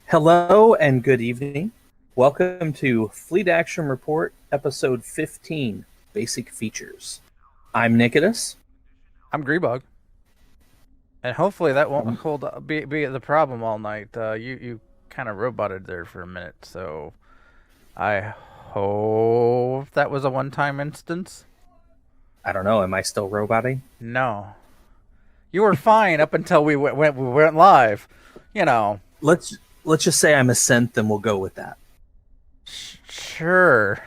Hello and good evening. Welcome to Fleet Action Report, Episode 15, Basic Features. I'm Nikodas. I'm Grebog, and hopefully that won't Um, be the problem all night. You kind of roboted there for a minute, so I hope that was a one-time instance. I don't know, am I still roboting? No, you were fine up until we went live. You know, Let's just say I'm a synth and we'll go with that. sure.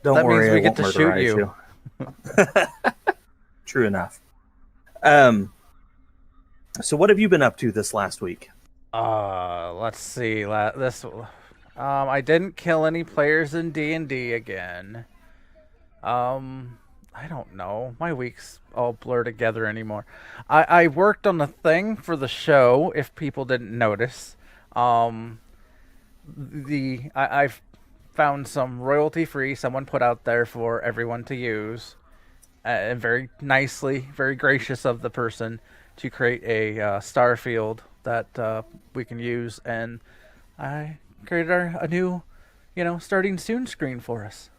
Don't That means worry, I we get won't to shoot murderize you. you. True enough. Um, so what have you been up to this last week? Let's see. I didn't kill any players in D&D again. I don't know. My weeks all blur together anymore. I worked on a thing for the show. If people didn't notice, um, I've found some royalty free. Someone put out there for everyone to use, and very nicely, very gracious of the person to create a star field that we can use. And I created a new, starting soon screen for us.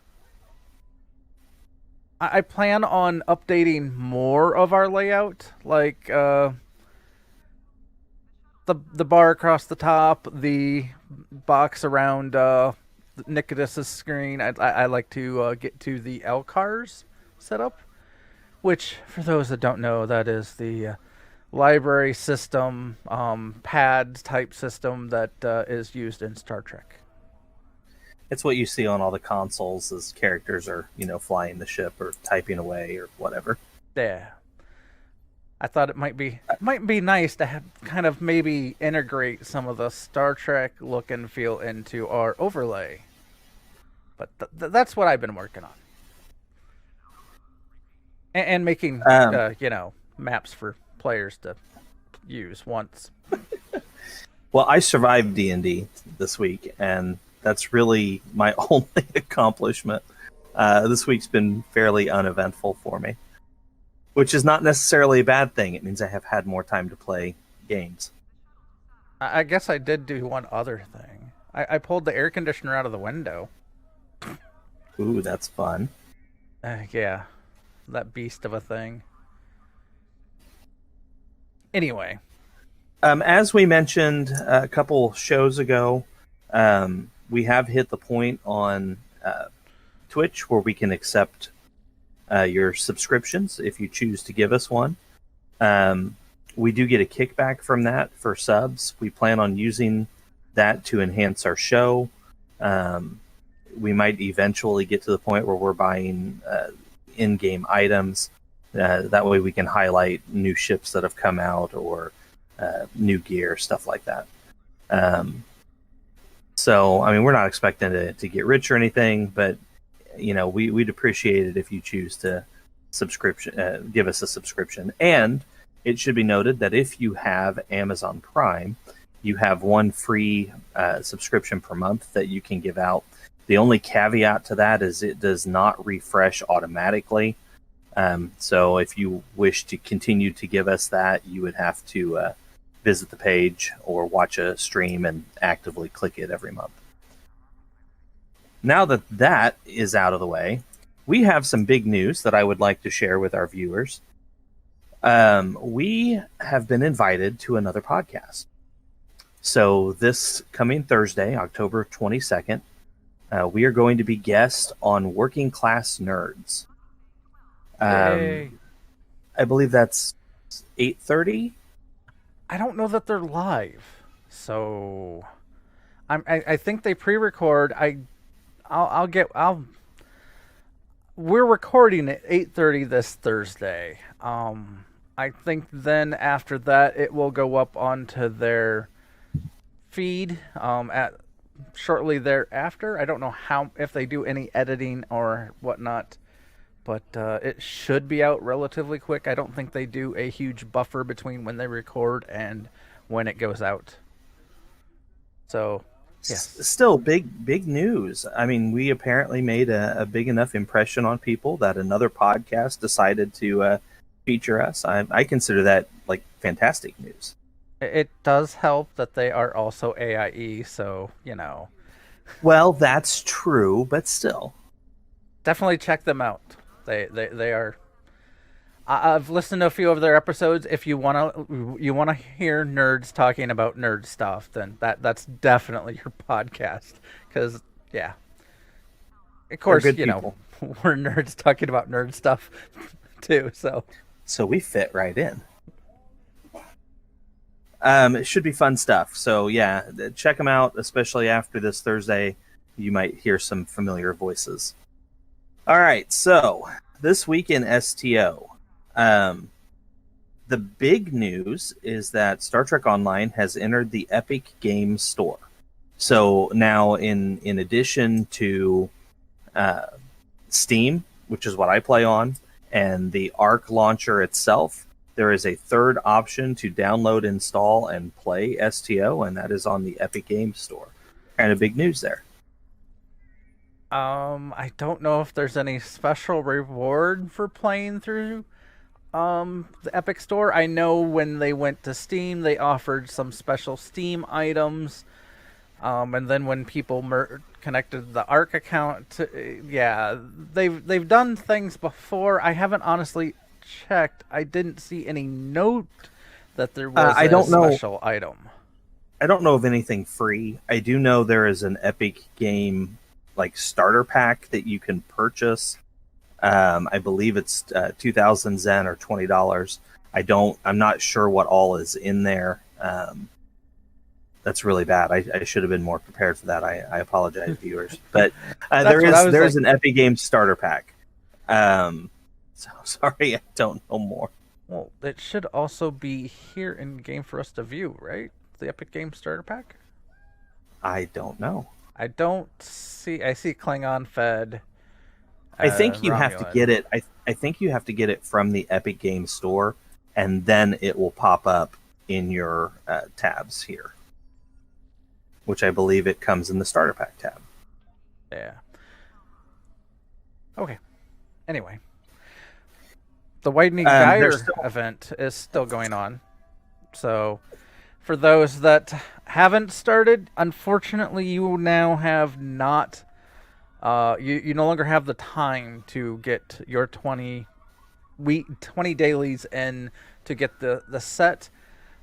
I plan on updating more of our layout, like the bar across the top, the box around Nikodas's screen. I like to get to the L cars setup, which, for those that don't know, that is the library system, pad type system that is used in Star Trek. It's what you see on all the consoles as characters are, flying the ship or typing away or whatever. Yeah. I thought it might be nice to have kind of maybe integrate some of the Star Trek look and feel into our overlay. But that's what I've been working on, and making Um, maps for players to use once. well, I survived D&D this week, and that's really my only accomplishment. This week's been fairly uneventful for me, which is not necessarily a bad thing. It means I have had more time to play games. I guess I did do one other thing. I pulled the air conditioner out of the window. Ooh, that's fun. Yeah, that beast of a thing. Anyway, As we mentioned a couple shows ago, we have hit the point on Twitch where we can accept your subscriptions if you choose to give us one. We do get a kickback from that for subs. We plan on using that to enhance our show. We might eventually get to the point where we're buying in-game items. That way we can highlight new ships that have come out or new gear, stuff like that. So, I mean, we're not expecting to get rich or anything, but we'd appreciate it if you choose to give us a subscription. And it should be noted that if you have Amazon Prime, you have one free subscription per month that you can give out. The only caveat to that is it does not refresh automatically. So if you wish to continue to give us that, you would have to visit the page or watch a stream and actively click it every month. Now that that is out of the way, we have some big news that I would like to share with our viewers. We have been invited to another podcast. So this coming Thursday, October 22nd, we are going to be guests on Working Class Nerds. yay! I believe that's 8:30. I don't know that they're live, so I think they pre-record. I'll get I'll. We're recording at 8:30 this Thursday. I think then after that it will go up onto their feed at shortly thereafter. I don't know how if they do any editing or whatnot, but it should be out relatively quick. I don't think they do a huge buffer between when they record and when it goes out. So, yes. Still big news. I mean, we apparently made a big enough impression on people that another podcast decided to feature us. I consider that like fantastic news. It does help that they are also AIE, so, you know. Well, that's true, but still. Definitely check them out. They are. I've listened to a few of their episodes. If you wanna hear nerds talking about nerd stuff, then that's definitely your podcast. Because yeah, of They're course good you know people. we're nerds talking about nerd stuff too. So So we fit right in. It should be fun stuff. So yeah, check them out, especially after this Thursday. You might hear some familiar voices. All right, so this week in STO, um, the big news is that Star Trek Online has entered the Epic Games Store. So now, in addition to uh, Steam, which is what I play on, and the Arc launcher itself, there is a third option to download, install, and play STO, and that is on the Epic Games Store. Kind of big news there. I don't know if there's any special reward for playing through the Epic Store. I know when they went to Steam, they offered some special Steam items. And then when people connected the Arc account, yeah, they've done things before. I haven't honestly checked. I didn't see any note that there was I don't know. special item. I don't know of anything free. I do know there is an Epic Game like starter pack that you can purchase. I believe it's 2,000 Zen or $20. I'm not sure what all is in there. That's really bad. I should have been more prepared for that. I apologize, viewers. But there's an Epic Games starter pack. So sorry, I don't know more. Well, it should also be here in game for us to view, right? The Epic Games starter pack. I don't know. I don't see. I see Klingon fed. I think you have to Romulan. get it. I think you have to get it from the Epic Games Store, and then it will pop up in your tabs here, which I believe it comes in the starter pack tab. Yeah. Okay. Anyway, the Widening Gyre event is still going on. So, for those that haven't started, unfortunately, you now have not. You no longer have the time to get your 20 dailies in to get the set.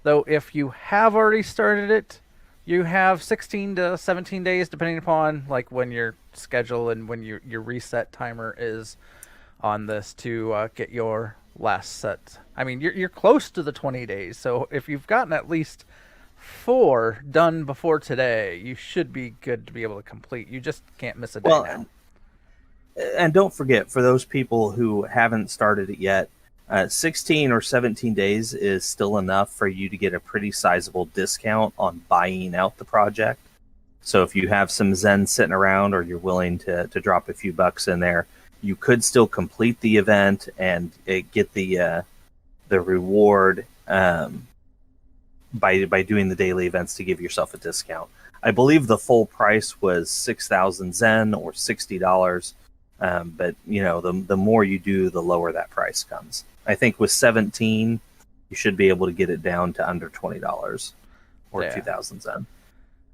Though if you have already started it, you have 16 to 17 days, depending upon like when your schedule and when your reset timer is on this to get your last set. I mean, you're close to the 20 days, so if you've gotten at least 4 done before today, you should be good to be able to complete. You just can't miss a day now. And don't forget, for those people who haven't started it yet, 16 or 17 days is still enough for you to get a pretty sizable discount on buying out the project. So if you have some Zen sitting around or you're willing to drop a few bucks in there, you could still complete the event and get the reward by doing the daily events to give yourself a discount. I believe the full price was 6,000 Zen or $60. But you know, the more you do, the lower that price comes. I think with 17, you should be able to get it down to under $20 or 2,000 Zen.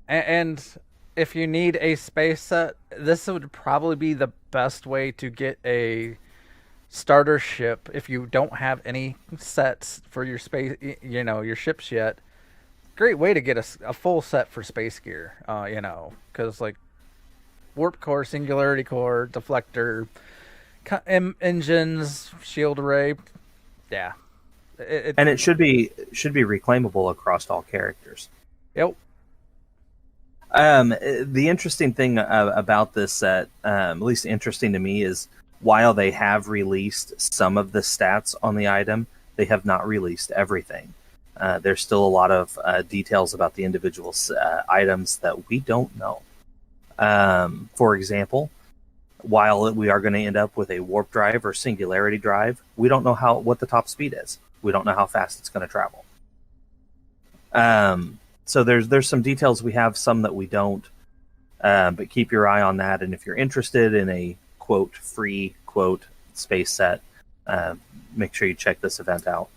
And if you need a space set, this would probably be the best way to get a starter ship if you don't have any sets for your space, your ships yet. Great way to get a full set for space gear, because like warp core, singularity core, deflector, engines, shield array. Yeah. And it should be reclaimable across all characters. Yep. The interesting thing about this set, at least interesting to me, is while they have released some of the stats on the item, they have not released everything. There's still a lot of details about the individual items that we don't know. For example, while we are going to end up with a warp drive or singularity drive, we don't know what the top speed is. We don't know how fast it's going to travel. So there's some details we have, some that we don't. But keep your eye on that. And if you're interested in a quote free quote space set, make sure you check this event out.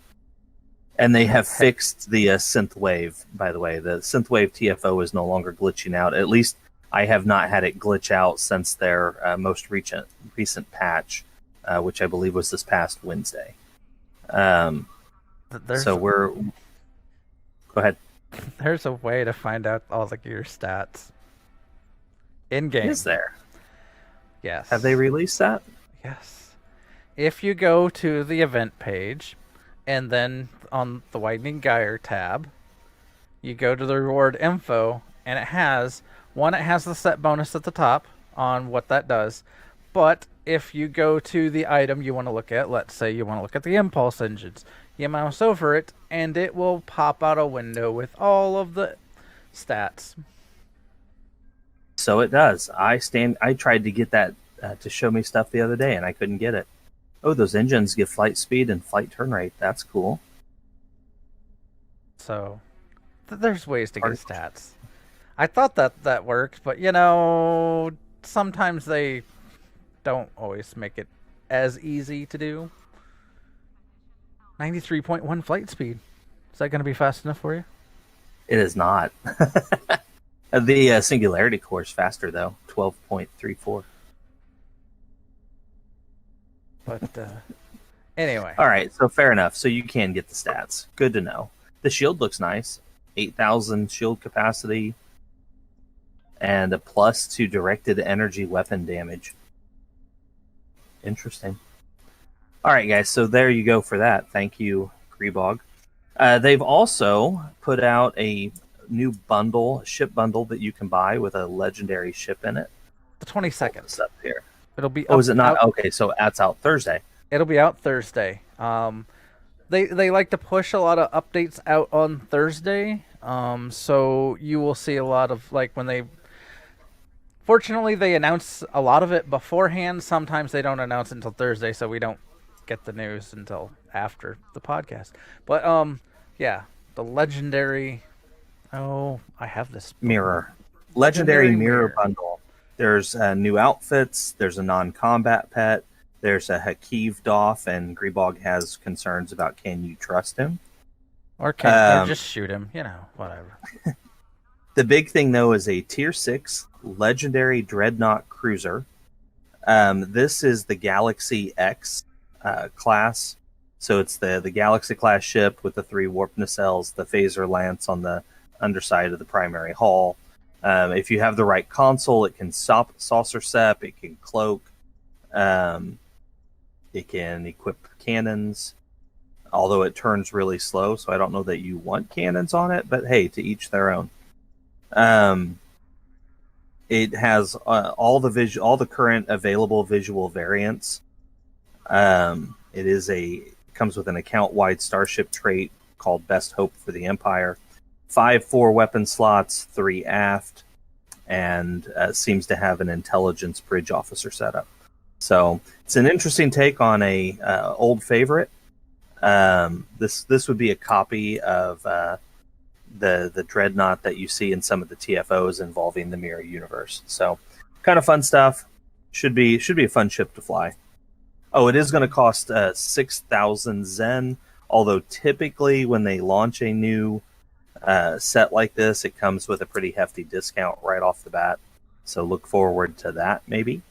And they have fixed the synth wave, by the way. The synth wave TFO is no longer glitching out. At least I have not had it glitch out since their most recent patch, which I believe was this past Wednesday. So we're... Go ahead. There's a way to find out all the gear stats in-game. Is there? Yes. Have they released that? Yes. If you go to the event page, and then on the Widening Gyre tab, you go to the reward info, and it has the set bonus at the top on what that does. But if you go to the item you want to look at, let's say you want to look at the impulse engines, you mouse over it, and it will pop out a window with all of the stats. So it does. I tried to get that to show me stuff the other day, and I couldn't get it. Oh, those engines give flight speed and flight turn rate. That's cool. So, there's ways to get stats. I thought that worked, but you know, sometimes they don't always make it as easy to do. 93.1 flight speed. Is that going to be fast enough for you? It is not. The Singularity core is faster, though. 12.34. But anyway. All right, so fair enough. So you can get the stats. Good to know. The shield looks nice. 8,000 shield capacity. And a +2 directed energy weapon damage. Interesting. All right, guys, so there you go for that. Thank you, Grebog. They've also put out a new ship bundle that you can buy with a legendary ship in it. The 22nd. It's up here. It'll be. Oh, is it not? Okay, so that's out Thursday. It'll be out Thursday. They like to push a lot of updates out on Thursday. So you will see a lot of when they. Fortunately, they announce a lot of it beforehand. Sometimes they don't announce it until Thursday, so we don't get the news until after the podcast. But yeah, the legendary. Oh, I have this mirror. Legendary mirror bundle. There's new outfits. There's a non-combat pet. There's a Hakiv Doff, and Grebog has concerns about can you trust him? Or can you just shoot him? You know, whatever. The big thing, though, is a Tier 6 Legendary Dreadnought Cruiser. This is the Galaxy X class. So it's the Galaxy class ship with the 3 warp nacelles, the phaser lance on the underside of the primary hull. If you have the right console, it can saucer sep, it can cloak, it can equip cannons, although it turns really slow, so I don't know that you want cannons on it, but hey, to each their own. It has all the current available visual variants. It comes with an account-wide starship trait called Best Hope for the Empire. 5 4-weapon slots, 3 aft, and seems to have an intelligence bridge officer setup. So it's an interesting take on a old favorite. This would be a copy of the Dreadnought that you see in some of the TFOs involving the Mirror Universe. So kind of fun stuff. Should be a fun ship to fly. Oh, it is going to cost 6,000 Zen. Although typically when they launch a new set like this, it comes with a pretty hefty discount right off the bat. So look forward to that, maybe.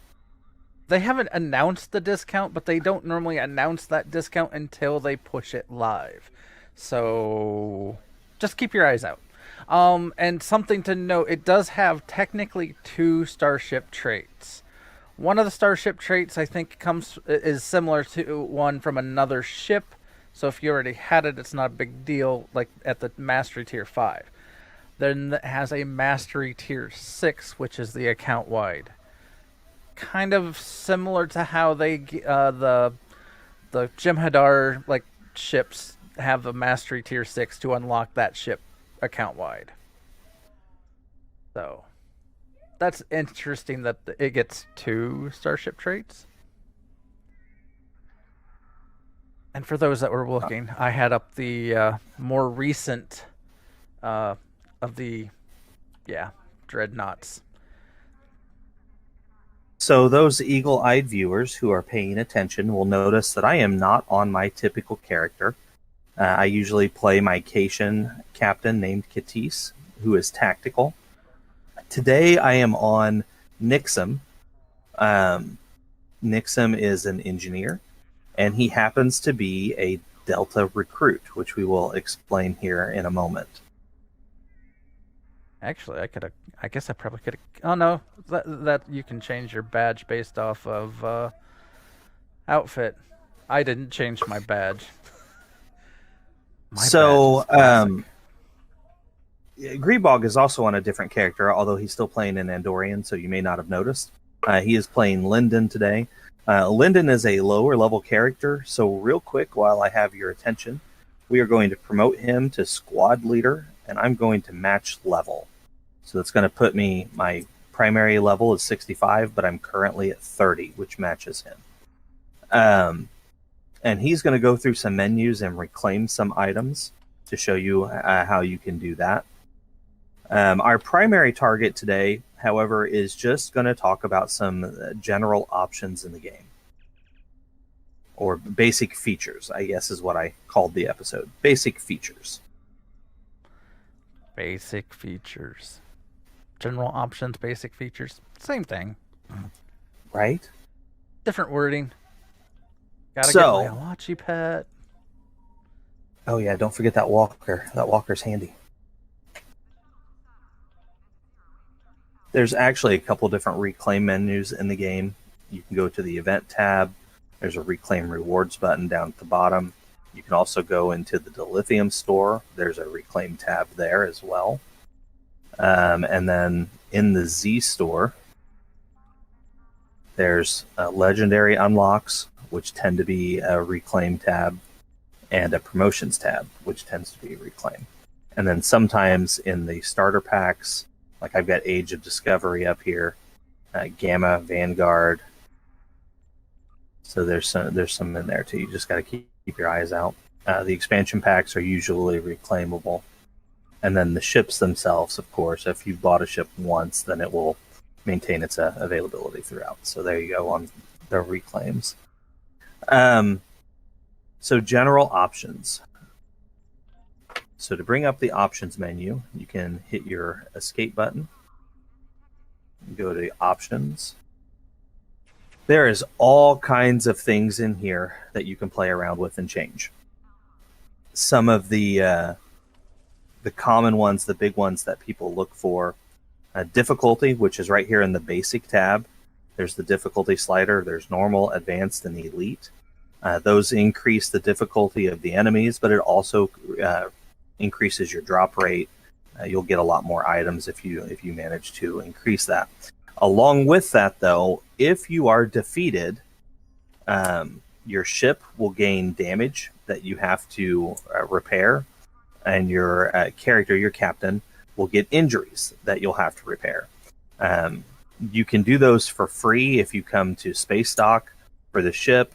They haven't announced the discount, but they don't normally announce that discount until they push it live. So just keep your eyes out. And something to note, it does have technically 2 starship traits. One of the starship traits, I think, is similar to one from another ship. So if you already had it, it's not a big deal, like at the Mastery Tier 5. Then it has a Mastery Tier 6, which is the account-wide. Kind of similar to how they the Jem'Hadar ships have a Mastery Tier 6 to unlock that ship account-wide. So that's interesting that it gets 2 starship traits. And for those that were looking, I had up the more recent of the Dreadnoughts. So those eagle-eyed viewers who are paying attention will notice that I am not on my typical character. I usually play my Cation captain named Katis, who is tactical. Today I am on Nixum. Um, Nixum is an engineer, and he happens to be a Delta recruit, which we will explain here in a moment. Actually, I guess I probably could have. Oh no, that you can change your badge based off of outfit. I didn't change my badge. So, Grebog is also on a different character, although he's still playing an Andorian, so you may not have noticed. He is playing Lyndon today. Lyndon is a lower level character, so real quick, while I have your attention, we are going to promote him to squad leader, and I'm going to match level. So that's going to put me, my primary level is 65, but I'm currently at 30, which matches him. And he's going to go through some menus and reclaim some items to show you how you can do that. Our primary target today, however, is just going to talk about some general options in the game. Or basic features, I guess is what I called the episode. Basic features. Basic features. General options, basic features. Same thing. Right? Different wording. Gotta get my Awachi pet. Oh yeah, don't forget that walker. That walker's handy. There's actually a couple different reclaim menus in the game. You can go to the event tab. There's a reclaim rewards button down at the bottom. You can also go into the Dilithium store. There's a reclaim tab there as well. And then in the Z store, there's legendary unlocks, which tend to be a reclaim tab, and a promotions tab, which tends to be reclaim. And then sometimes in the starter packs, like I've got Age of Discovery up here, Gamma, Vanguard. So there's some in there too. You just got to keep your eyes out. The expansion packs are usually reclaimable. And then the ships themselves, of course, if you've bought a ship once, then it will maintain its availability throughout. So there you go on the reclaims. So general options. So to bring up the options menu, you can hit your escape button. Go to options. There is all kinds of things in here that you can play around with and change. Some of the common ones, the big ones that people look for, difficulty, which is right here in the basic tab. There's the difficulty slider. There's normal, advanced, and elite. Those increase the difficulty of the enemies, but it also increases your drop rate. You'll get a lot more items if you manage to increase that. Along with that, though, if you are defeated, your ship will gain damage that you have to repair, and your character, your captain, will get injuries that you'll have to repair. You can do those for free if you come to Space Dock for the ship,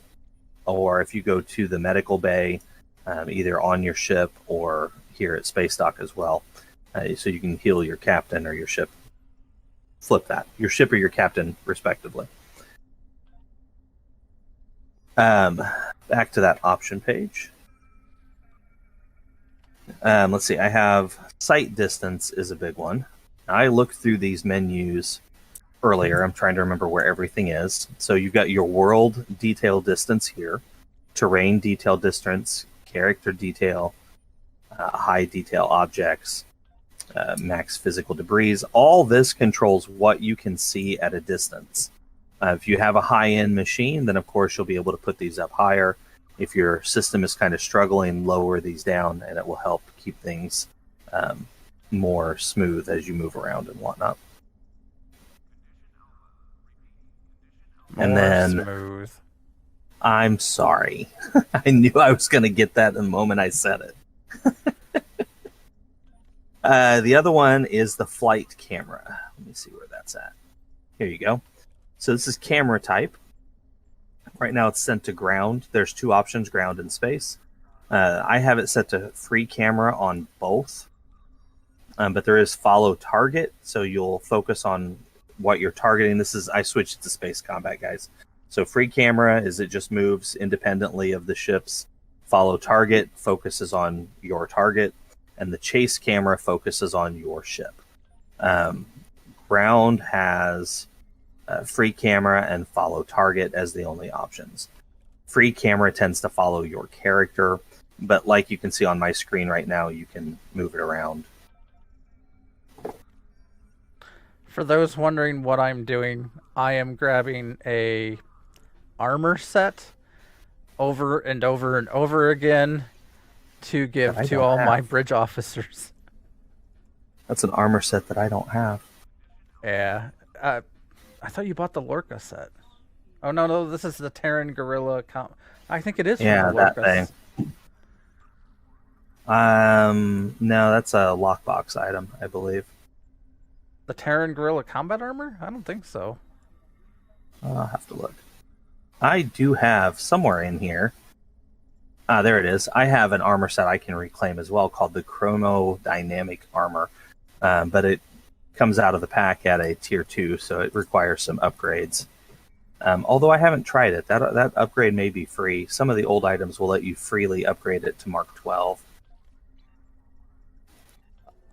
or if you go to the medical bay, either on your ship or here at Space Dock as well. So you can heal your captain or your ship. Flip that. Your ship or your captain, respectively. Back to that option page. Let's see. I have sight distance is a big one. I looked through these menus earlier. I'm trying to remember where everything is. So you've got your world detail distance here, terrain detail distance, character detail, high detail objects, max physical debris. All this controls what you can see at a distance. If you have a high-end machine, then of course you'll be able to put these up higher. If your system is kind of struggling, lower these down, and it will help keep things more smooth as you move around and whatnot. And then smooth. I'm sorry. I knew I was going to get that the moment I said it. The other one is the flight camera. Let me see where that's at. Here you go. So this is camera type. Right now it's set to ground. There's two options, ground and space. I have it set to free camera on both. But there is follow target, so you'll focus on what you're targeting. I switched to space combat, guys. So free camera is it just moves independently of the ships. follow target focuses on your target, and the chase camera focuses on your ship. Ground has free camera and follow target as the only options. Free camera tends to follow your character, but like you can see on my screen right now, you can move it around. For those wondering what I'm doing, I am grabbing a armor set over and over and over again to give to all my bridge officers. That's an armor set that I don't have. Yeah. I thought you bought the Lorca set. Oh, no, this is the Terran Gorilla. I think it is from the Lorca. That thing. No, that's a lockbox item, I believe. The Terran Gorilla combat armor? I don't think so. I'll have to look. I do have somewhere in here. There it is. I have an armor set I can reclaim as well called the Chromodynamic Armor. But it comes out of the pack at a tier 2, so it requires some upgrades. Although I haven't tried it. That upgrade may be free. Some of the old items will let you freely upgrade it to Mark 12.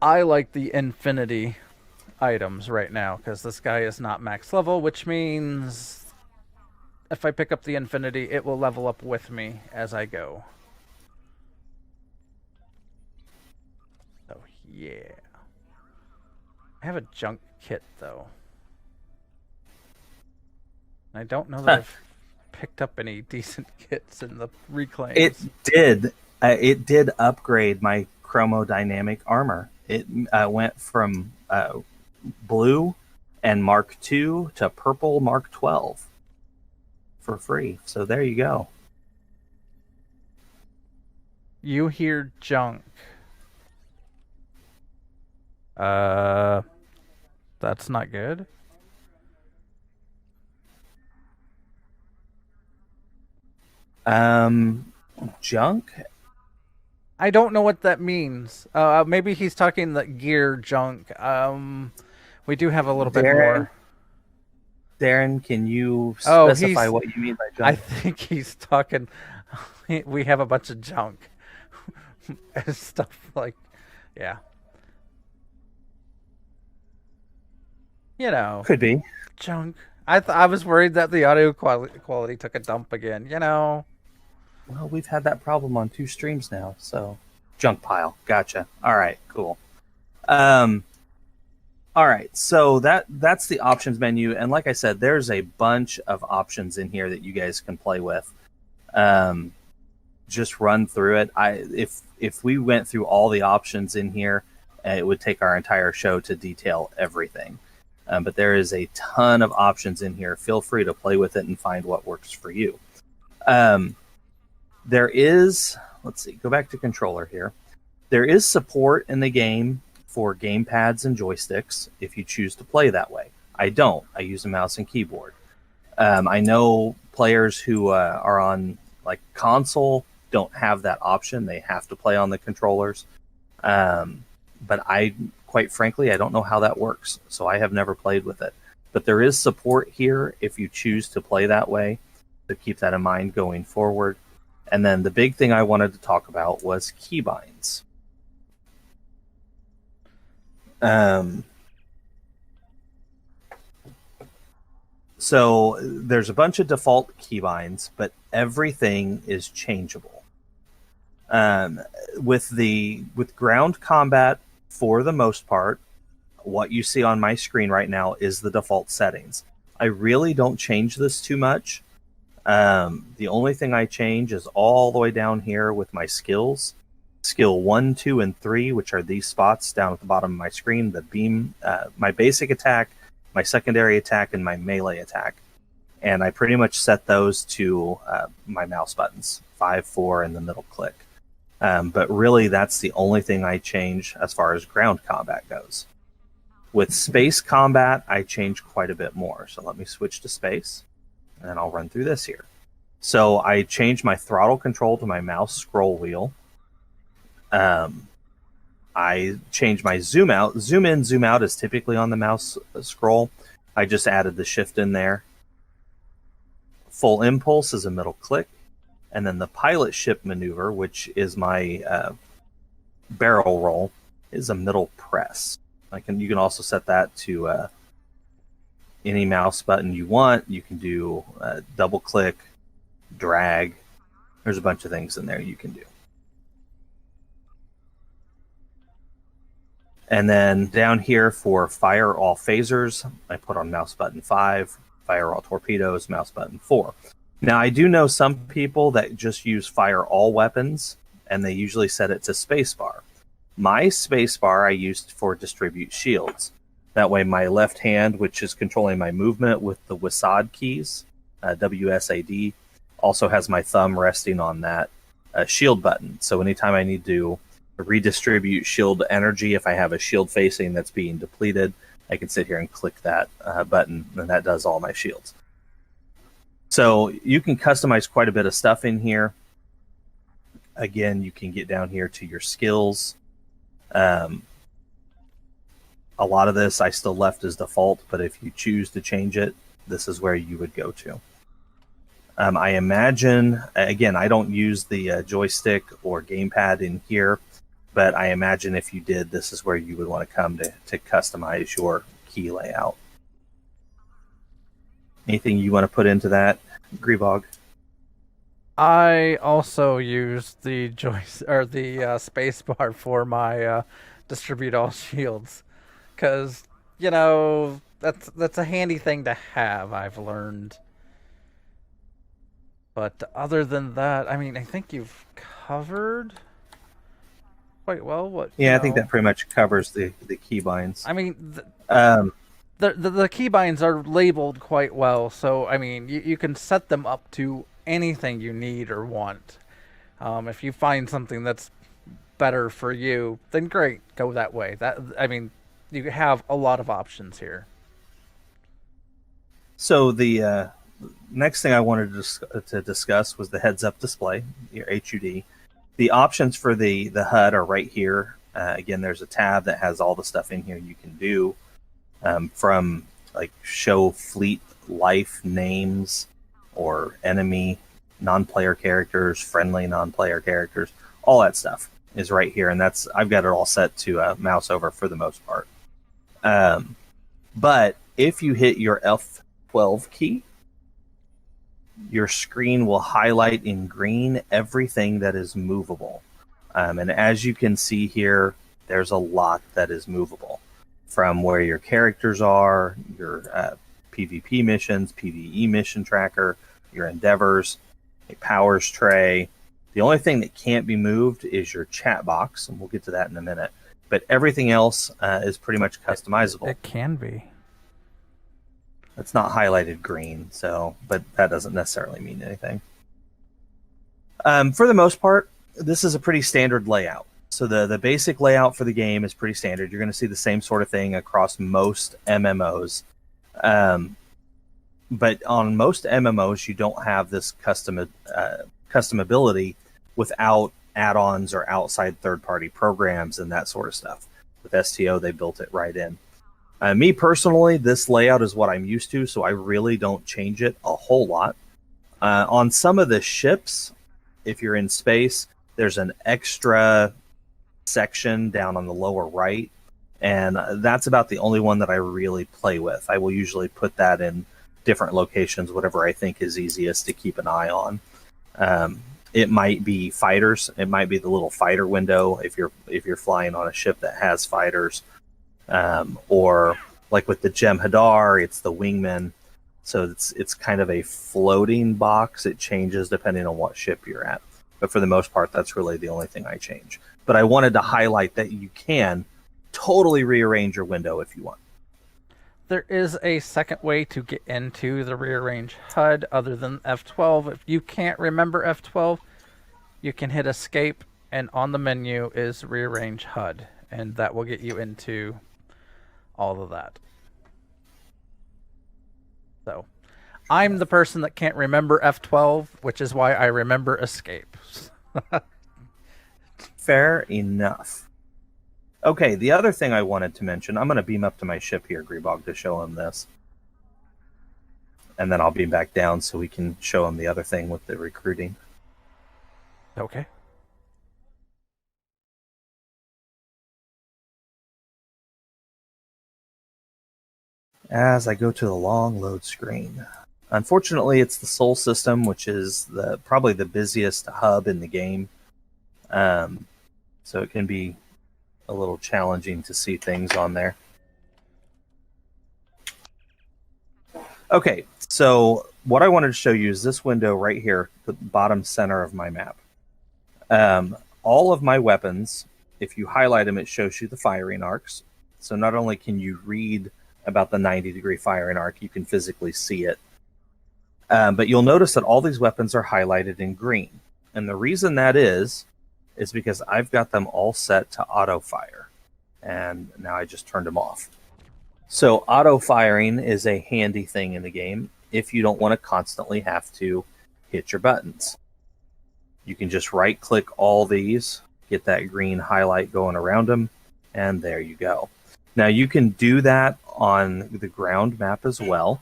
I like the Infinity items right now because this guy is not max level, which means if I pick up the Infinity, it will level up with me as I go. So yeah, I have a junk kit though. I don't know that I've picked up any decent kits in the reclaims. It did upgrade my chromodynamic armor. It went from blue and Mark II to purple Mark 12 for free. So there you go. You hear junk. That's not good. Junk? I don't know what that means. Maybe he's talking the gear junk. We do have a little bit more. Darren, can you specify what you mean by junk? I think he's talking. We have a bunch of junk. Stuff like, yeah. You know. Could be. Junk. I was worried that the audio quality took a dump again, you know. Well, we've had that problem on 2 streams now, so junk pile. Gotcha. All right, cool. All right, so that's the options menu, and like I said, there's a bunch of options in here that you guys can play with. Just run through it. If we went through all the options in here, it would take our entire show to detail everything. But there is a ton of options in here. Feel free to play with it and find what works for you. There is, let's see, go back to controller here. There is support in the game for gamepads and joysticks if you choose to play that way. I don't. I use a mouse and keyboard. I know players who are on like console don't have that option. They have to play on the controllers. But quite frankly, I don't know how that works, so I have never played with it. But there is support here if you choose to play that way, so keep that in mind going forward. And then the big thing I wanted to talk about was keybinds. So there's a bunch of default keybinds, but everything is changeable. With ground combat, for the most part, what you see on my screen right now is the default settings. I really don't change this too much. The only thing I change is all the way down here with my skills. Skill 1, 2, and 3, which are these spots down at the bottom of my screen, the beam, my basic attack, my secondary attack, and my melee attack. And I pretty much set those to my mouse buttons, 5, 4, and the middle click. But really, that's the only thing I change as far as ground combat goes. With space combat, I change quite a bit more. So let me switch to space, and I'll run through this here. So I changed my throttle control to my mouse scroll wheel. I changed my zoom out. Zoom in, zoom out is typically on the mouse scroll. I just added the shift in there. Full impulse is a middle click. And then the pilot ship maneuver, which is my barrel roll, is a middle press. You can also set that to any mouse button you want. You can do double click, drag. There's a bunch of things in there you can do. And then down here for fire all phasers, I put on mouse button 5, fire all torpedoes, mouse button 4. Now, I do know some people that just use fire all weapons, and they usually set it to spacebar. My spacebar I used for distribute shields. That way my left hand, which is controlling my movement with the WSAD keys, WSAD, also has my thumb resting on that shield button. So anytime I need to redistribute shield energy, if I have a shield facing that's being depleted, I can sit here and click that button, and that does all my shields. So you can customize quite a bit of stuff in here. Again, you can get down here to your skills. A lot of this I still left as default, but if you choose to change it, this is where you would go to. I imagine, again, I don't use the joystick or gamepad in here, but I imagine if you did, this is where you would want to come to customize your key layout. Anything you want to put into that, Grebog? I also use the space bar for my distribute all shields, because that's a handy thing to have, I've learned. But other than that, I mean, I think you've covered quite well what. Yeah, I think that pretty much covers the keybinds. I mean, the keybinds are labeled quite well, so I mean, you can set them up to anything you need or want. If you find something that's better for you, then great, go that way. You have a lot of options here. So the next thing I wanted to discuss was the heads-up display, your HUD. The options for the HUD are right here. Again, there's a tab that has all the stuff in here you can do, from like show fleet life names or enemy non-player characters, friendly non-player characters. All that stuff is right here, and I've got it all set to mouse over for the most part. But if you hit your F12 key, your screen will highlight in green everything that is movable. And as you can see here, there's a lot that is movable. From where your characters are, your PvP missions, PvE mission tracker, your endeavors, a powers tray. The only thing that can't be moved is your chat box, and we'll get to that in a minute. But everything else is pretty much customizable. It can be. It's not highlighted green, but that doesn't necessarily mean anything. For the most part, this is a pretty standard layout. So the basic layout for the game is pretty standard. You're going to see the same sort of thing across most MMOs. But on most MMOs, you don't have this customability without add-ons or outside third-party programs and that sort of stuff. With STO, they built it right in. Me personally, this layout is what I'm used to, so I really don't change it a whole lot. On some of the ships, if you're in space, there's an extra section down on the lower right, and that's about the only one that I really play with. I will usually put that in different locations, whatever I think is easiest to keep an eye on. It might be fighters. It might be the little fighter window if you're flying on a ship that has fighters. Or like with the Jem'Hadar, it's the wingman. So it's kind of a floating box. It changes depending on what ship you're at. But for the most part, that's really the only thing I change. But I wanted to highlight that you can totally rearrange your window if you want. There is a second way to get into the rearrange HUD other than F12. If you can't remember F12, you can hit escape, and on the menu is rearrange HUD, and that will get you into all of that. So I'm the person that can't remember F12, which is why I remember escape. Fair enough. Okay, the other thing I wanted to mention, I'm going to beam up to my ship here, Grebog, to show him this. And then I'll beam back down so we can show him the other thing with the recruiting. Okay. As I go to the long load screen. Unfortunately, it's the Sol system, which is probably the busiest hub in the game. So it can be a little challenging to see things on there. Okay, so what I wanted to show you is this window right here, the bottom center of my map. All of my weapons, if you highlight them, it shows you the firing arcs. So not only can you read about the 90-degree firing arc, you can physically see it. But you'll notice that all these weapons are highlighted in green. And the reason that is because I've got them all set to auto fire. And now I just turned them off. So auto firing is a handy thing in the game if you don't want to constantly have to hit your buttons. You can just right click all these, get that green highlight going around them, and there you go. Now you can do that on the ground map as well.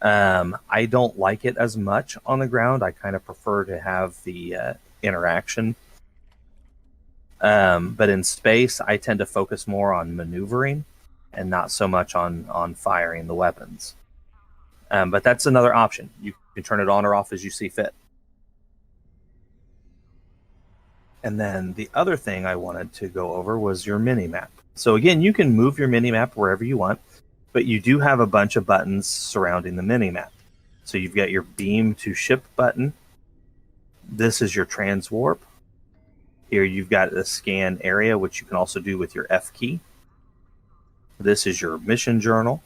I don't like it as much on the ground. I kind of prefer to have the interaction. But in space, I tend to focus more on maneuvering and not so much on firing the weapons. But that's another option. You can turn it on or off as you see fit. And then the other thing I wanted to go over was your mini-map. So again, you can move your mini-map wherever you want, but you do have a bunch of buttons surrounding the mini-map. So you've got your beam to ship button. This is your transwarp. Here you've got a scan area, which you can also do with your F key. This is your mission journal.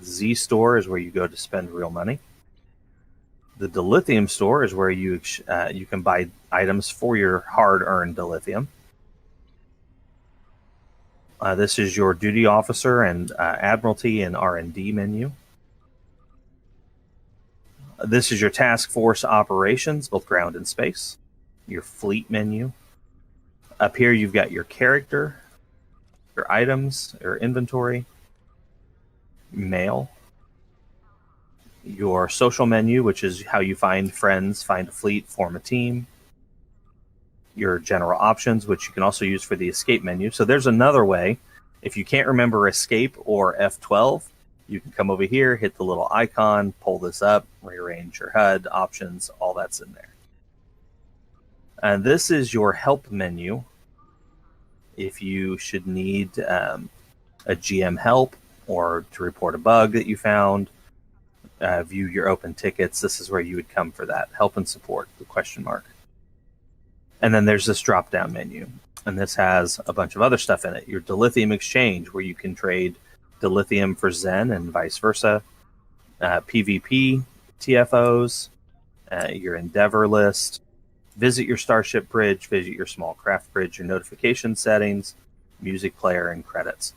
Z store is where you go to spend real money. The dilithium store is where you can buy items for your hard-earned dilithium. This is your duty officer and admiralty and R&D menu. This is your task force operations, both ground and space. Your fleet menu. Up here you've got your character, your items, your inventory, mail, your social menu, which is how you find friends, find a fleet, form a team, your general options, which you can also use for the escape menu. So there's another way. If you can't remember escape or F12, you can come over here, hit the little icon, pull this up, rearrange your HUD, options, all that's in there. And this is your help menu. If you should need a GM help or to report a bug that you found, view your open tickets, this is where you would come for that. Help and support, the question mark. And then there's this drop-down menu. And this has a bunch of other stuff in it. Your dilithium exchange, where you can trade dilithium for Zen and vice versa. PvP TFOs, your Endeavor list, visit your Starship Bridge, visit your small craft bridge, your notification settings, music player, and credits.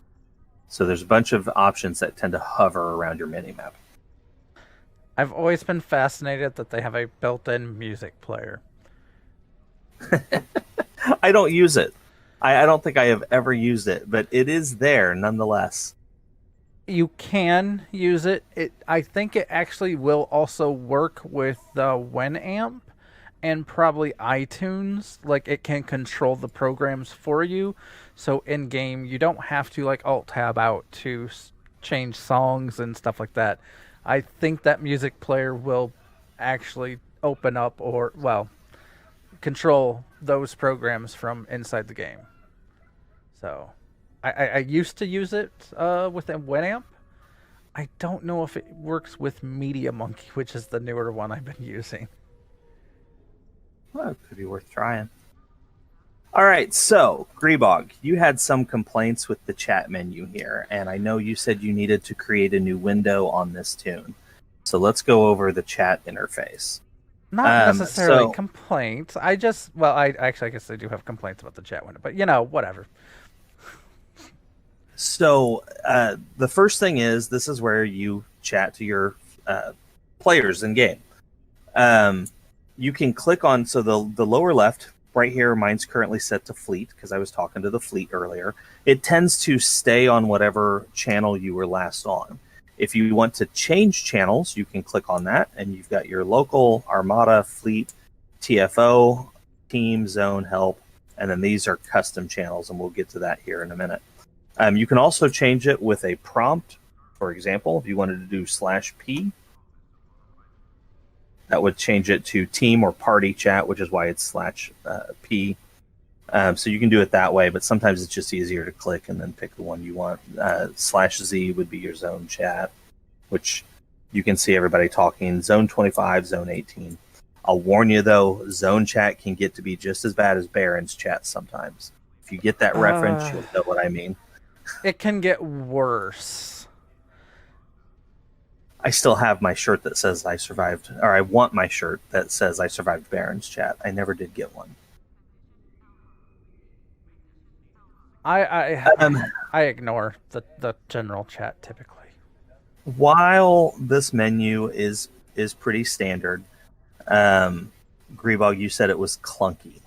So there's a bunch of options that tend to hover around your minimap. I've always been fascinated that they have a built-in music player. I don't use it. I don't think I have ever used it, but it is there nonetheless. You can use it. I think it actually will also work with the Winamp and probably iTunes. Like, it can control the programs for you. So in game, you don't have to like alt tab out to change songs and stuff like that. I think that music player will actually open up or, well, control those programs from inside the game. So I used to use it with Winamp. I don't know if it works with Media Monkey, which is the newer one I've been using. Well, it could be worth trying. All right, so Grebog, you had some complaints with the chat menu here, and I know you said you needed to create a new window on this tune. So let's go over the chat interface. Not necessarily complaints. I guess I do have complaints about the chat window, but whatever. So the first thing is, this is where you chat to your players in game. You can click on, so the lower left right here, mine's currently set to fleet because I was talking to the fleet earlier. It tends to stay on whatever channel you were last on. If you want to change channels, you can click on that, and you've got your local, Armada, fleet, TFO, team, zone, help, and then these are custom channels, and we'll get to that here in a minute. You can also change it with a prompt. For example, if you wanted to do /P, that would change it to team or party chat, which is why it's /P. So you can do it that way, but sometimes it's just easier to click and then pick the one you want. /Z would be your zone chat, which you can see everybody talking. Zone 25, zone 18. I'll warn you, though, zone chat can get to be just as bad as Baron's chat sometimes. If you get that reference, you'll know what I mean. It can get worse. I still have my shirt that says I survived, or I want my shirt that says I survived Baron's chat. I never did get one. I ignore the general chat typically. While this menu is pretty standard, Grebog, you said it was clunky.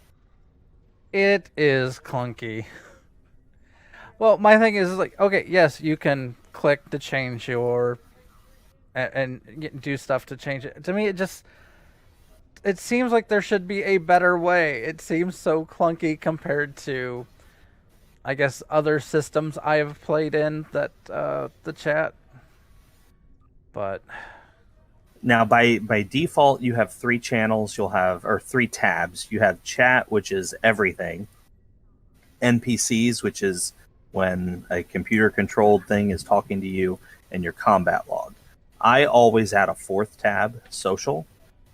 It is clunky. Well, my thing is like, okay, yes, you can click to change your and do stuff to change it. To me, it seems like there should be a better way. It seems so clunky compared to, I guess, other systems I have played in that the chat. But now, by default, you have 3 channels. You'll have, or 3 tabs. You have chat, which is everything. NPCs, which is when a computer-controlled thing is talking to you, and your combat log. I always add a 4th tab, social,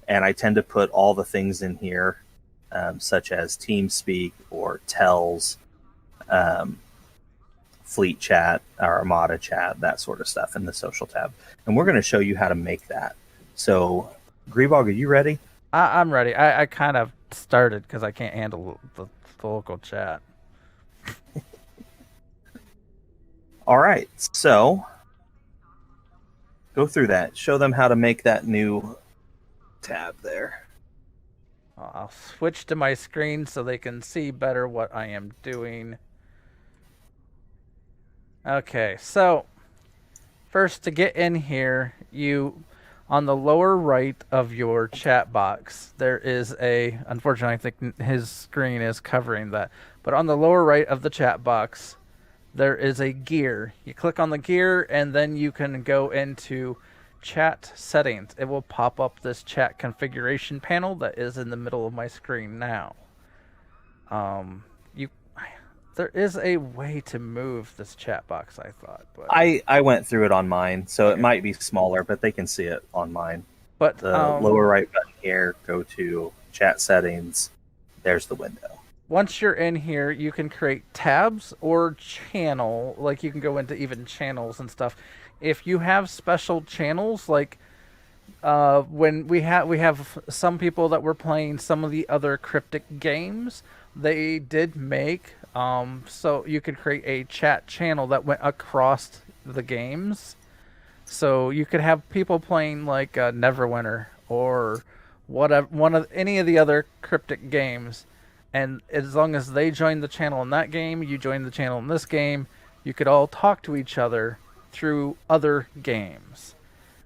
and I tend to put all the things in here, such as TeamSpeak or Tells, Fleet Chat, or Armada Chat, that sort of stuff in the social tab. And we're going to show you how to make that. So, Grebog, are you ready? I'm ready. I kind of started because I can't handle the local chat. All right, so go through that. Show them how to make that new tab there. I'll switch to my screen so they can see better what I am doing. Okay, so first to get in here, on the lower right of your chat box, there is unfortunately I think his screen is covering that, but on the lower right of the chat box, there is a gear. You click on the gear and then you can go into chat settings. It will pop up this chat configuration panel that is in the middle of my screen now. There is a way to move this chat box, I thought. But I went through it on mine, so it might be smaller, but they can see it on mine. But the lower right button here, go to chat settings. There's the window. Once you're in here, you can create tabs or channel. Like you can go into even channels and stuff. If you have special channels, like when we have some people that were playing some of the other cryptic games, they did make so you could create a chat channel that went across the games. So you could have people playing like Neverwinter or whatever, any of the other cryptic games. And as long as they join the channel in that game, you join the channel in this game, you could all talk to each other through other games.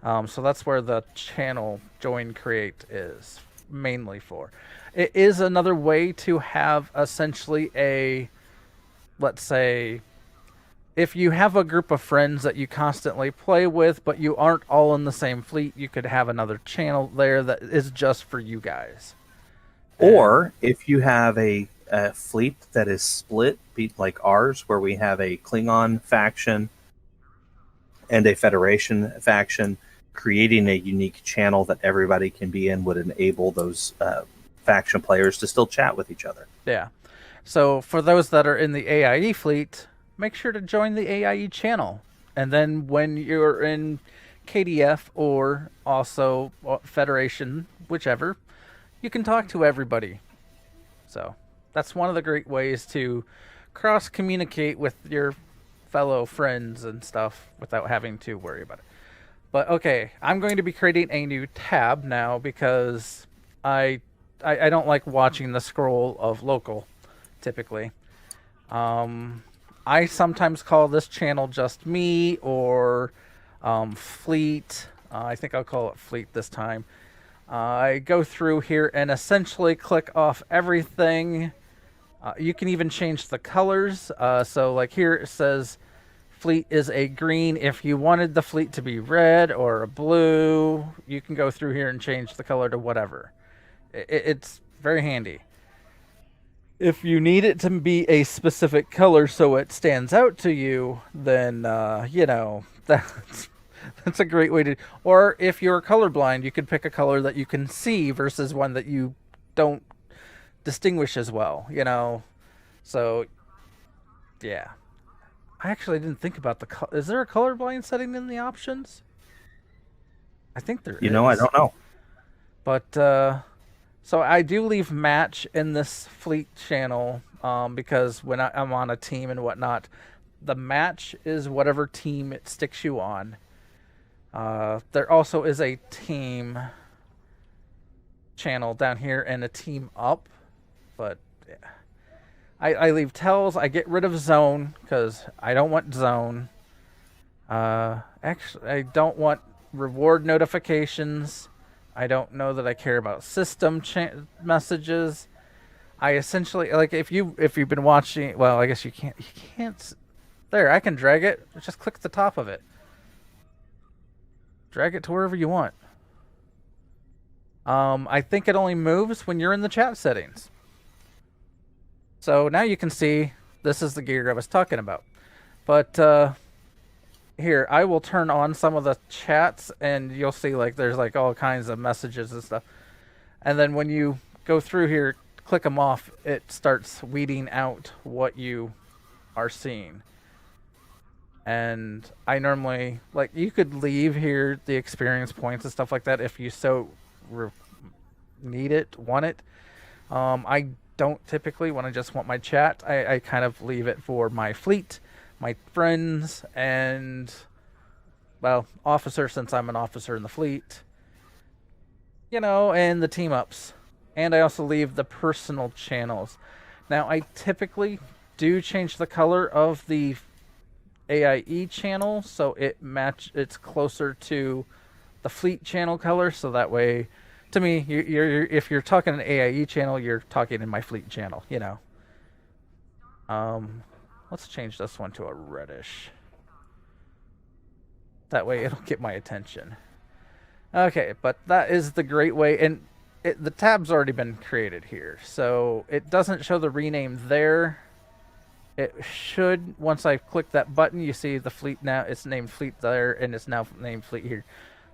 So that's where the channel join create is mainly for. It is another way to have essentially let's say, if you have a group of friends that you constantly play with, but you aren't all in the same fleet, you could have another channel there that is just for you guys. Or if you have a fleet that is split, like ours, where we have a Klingon faction and a Federation faction, creating a unique channel that everybody can be in would enable those faction players to still chat with each other. Yeah. So for those that are in the AIE fleet, make sure to join the AIE channel. And then when you're in KDF or also Federation, whichever, you can talk to everybody. So that's one of the great ways to cross-communicate with your fellow friends and stuff without having to worry about it. But okay, I'm going to be creating a new tab now because I don't like watching the scroll of local, typically. I sometimes call this channel just me or Fleet. I think I'll call it Fleet this time. I go through here and essentially click off everything. You can even change the colors. So like here it says fleet is a green. If you wanted the fleet to be red or a blue, you can go through here and change the color to whatever. It's very handy. If you need it to be a specific color so it stands out to you, then that's a great way to. Or if you're colorblind, you could pick a color that you can see versus one that you don't distinguish as well. So yeah, I actually didn't think about is there a colorblind setting in the options? I think there is. I don't know. But so I do leave match in this fleet channel because when I'm on a team and whatnot, the match is whatever team it sticks you on. There also is a team channel down here and a team up, but yeah. I leave tells. I get rid of zone because I don't want zone. Actually, I don't want reward notifications. I don't know that I care about system messages. I essentially if you've been watching. Well, I guess you can't. There, I can drag it. Just click the top of it. Drag it to wherever you want. I think it only moves when you're in the chat settings. So now you can see this is the gear I was talking about. But here, I will turn on some of the chats and you'll see there's all kinds of messages and stuff. And then when you go through here, click them off, it starts weeding out what you are seeing. And I normally, you could leave here the experience points and stuff like that if you so need it, want it. I don't typically when I just want my chat. I kind of leave it for my fleet, my friends, and, well, officer, since I'm an officer in the fleet, and the team ups. And I also leave the personal channels. Now, I typically do change the color of the AIE channel so it's closer to the fleet channel color, so that way, to me, if you're talking an AIE channel, you're talking in my fleet channel, Let's change this one to a reddish. That way it'll get my attention. Okay, but that is the great way, and the tab's already been created here, so it doesn't show the rename there. It should, once I click that button, you see the fleet now, it's named fleet there, and it's now named fleet here.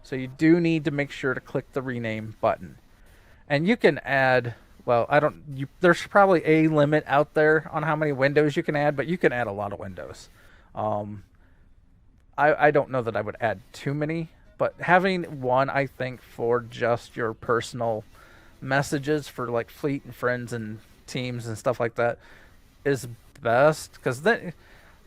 So you do need to make sure to click the rename button. And you can add, well, there's probably a limit out there on how many windows you can add, but you can add a lot of windows. I don't know that I would add too many, but having one, I think, for just your personal messages for fleet and friends and teams and stuff like that is best, because then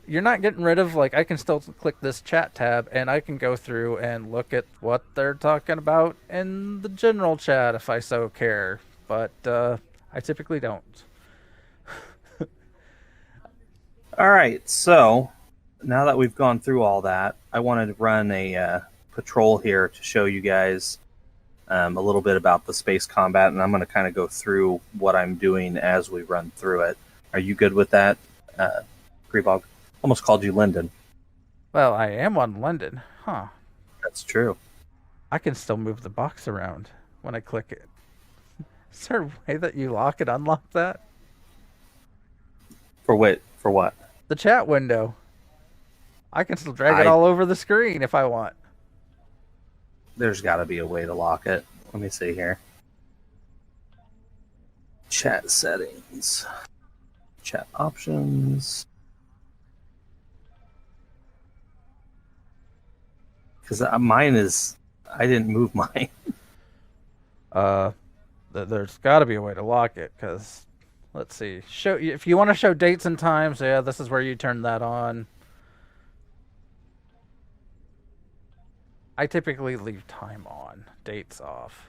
you're not getting rid of, I can still click this chat tab and I can go through and look at what they're talking about in the general chat if I so care, but I typically don't. All right, so now that we've gone through all that, I wanted to run a patrol here to show you guys a little bit about the space combat, and I'm going to kind of go through what I'm doing as we run through it. Are you good with that, Grebog? Almost called you Lyndon. Well, I am on London. Huh. That's true. I can still move the box around when I click it. Is there a way that you lock and unlock that? For what? For what? The chat window. I can still drag it all over the screen if I want. There's got to be a way to lock it. Let me see here. Chat settings. Chat options. Because mine is... I didn't move mine. There's got to be a way to lock it, because... Let's see. If you want to show dates and times, yeah, this is where you turn that on. I typically leave time on, dates off.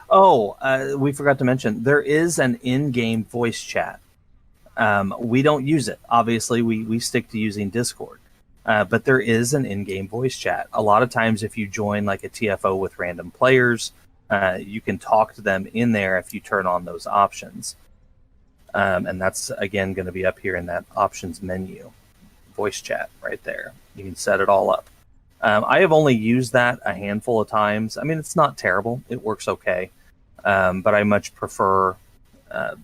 Oh, we forgot to mention, there is an in-game voice chat. We don't use it. Obviously, we stick to using Discord. But there is an in-game voice chat. A lot of times if you join a TFO with random players, you can talk to them in there if you turn on those options. And that's, again, going to be up here in that options menu. Voice chat right there. You can set it all up. I have only used that a handful of times. I mean, it's not terrible. It works okay. But I much prefer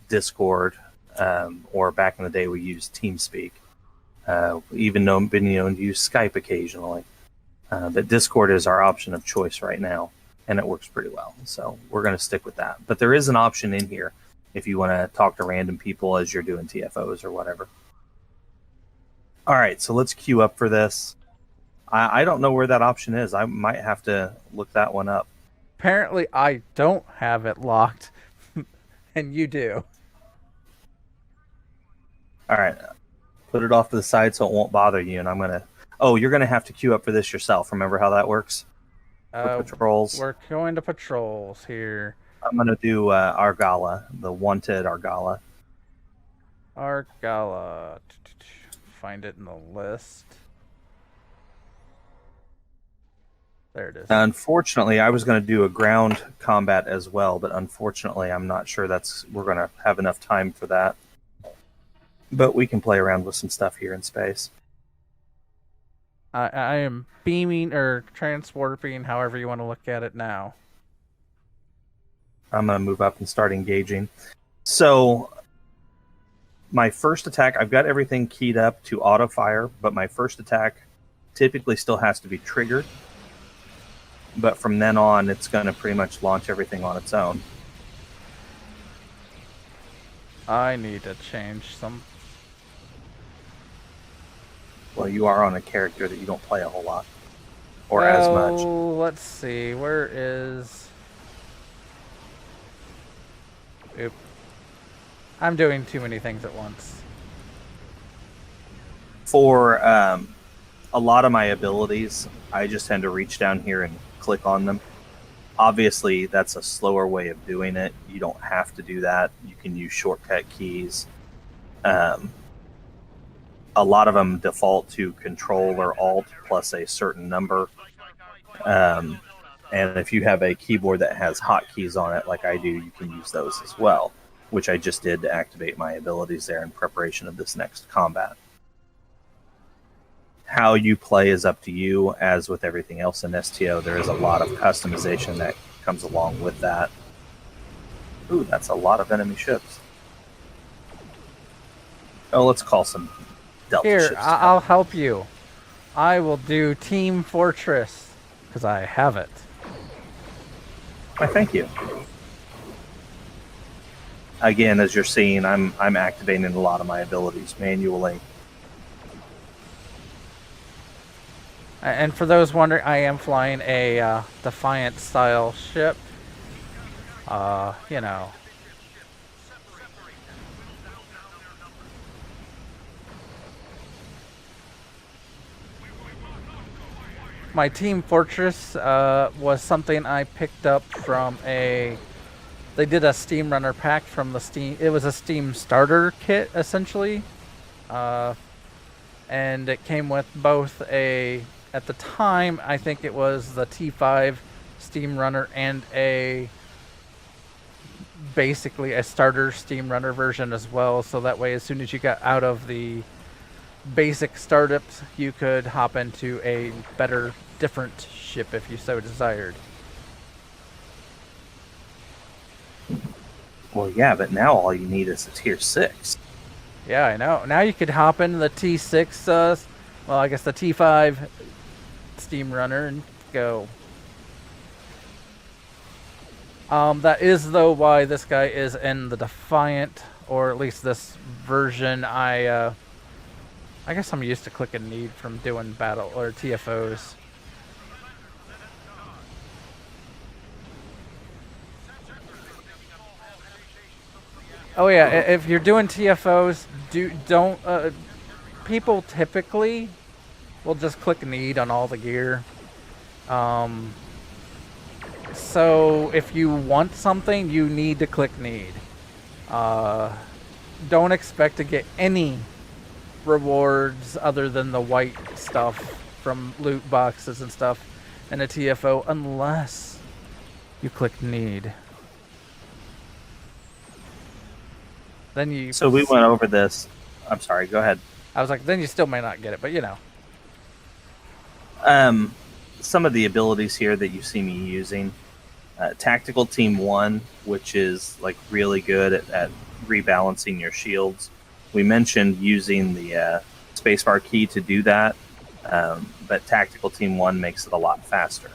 Discord, or back in the day we used TeamSpeak. Even though I've been known to use Skype occasionally. But Discord is our option of choice right now, and it works pretty well. So we're going to stick with that. But there is an option in here if you want to talk to random people as you're doing TFOs or whatever. All right, so let's queue up for this. I don't know where that option is. I might have to look that one up. Apparently, I don't have it locked, and you do. All right, put it off to the side so it won't bother you, and I'm going to... Oh, you're going to have to queue up for this yourself. Remember how that works? Patrols. We're going to patrols here. I'm going to do Argala, the wanted Argala. Argala. Find it in the list. There it is. Unfortunately, I was going to do a ground combat as well, but unfortunately, I'm not sure we're going to have enough time for that. But we can play around with some stuff here in space. I am beaming or transwarping, however you want to look at it now. I'm going to move up and start engaging. So, my first attack, I've got everything keyed up to auto fire, but my first attack typically still has to be triggered. But from then on, it's going to pretty much launch everything on its own. I need to change some. Well, you are on a character that you don't play a whole lot. Or as much. Let's see. Where is... Oop. I'm doing too many things at once. For a lot of my abilities, I just tend to reach down here and click on them. Obviously, that's a slower way of doing it. You don't have to do that. You can use shortcut keys. A lot of them default to Control or Alt plus a certain number. And if you have a keyboard that has hotkeys on it, like I do, you can use those as well, which I just did to activate my abilities there in preparation of this next combat. How you play is up to you. As with everything else in STO, there is a lot of customization that comes along with that. Ooh, that's a lot of enemy ships. Oh, let's call some Delta Here, ships. I'll help you. I will do Team Fortress, because I have it. Why, thank you. Again, as you're seeing, I'm activating a lot of my abilities manually. And for those wondering, I am flying a Defiant-style ship. You know. My Team Fortress was something I picked up from a... They did a Steam Runner pack from the Steam... It was a Steam starter kit, essentially. And it came with both a... At the time, I think it was the T5 Steam Runner and basically a starter Steam Runner version as well. So that way, as soon as you got out of the basic startups, you could hop into a better, different ship if you so desired. Well, yeah, but now all you need is a tier 6. Yeah, I know. Now you could hop into the T6, well, I guess the T5 Steam Runner and go. That is, though, why this guy is in the Defiant, or at least this version. I guess I'm used to clicking need from doing battle or TFOs. Oh yeah, if you're doing TFOs, don't people typically will just click need on all the gear. So if you want something, you need to click need. Don't expect to get any rewards other than the white stuff from loot boxes and stuff in a TFO unless You click need. Then you. So we went over this. I'm sorry. Go ahead. I was like, then you still may not get it, but you know. Some of the abilities here that you see me using. Tactical Team 1, which is like really good at rebalancing your shields. We mentioned using the spacebar key to do that, but Tactical Team 1 makes it a lot faster.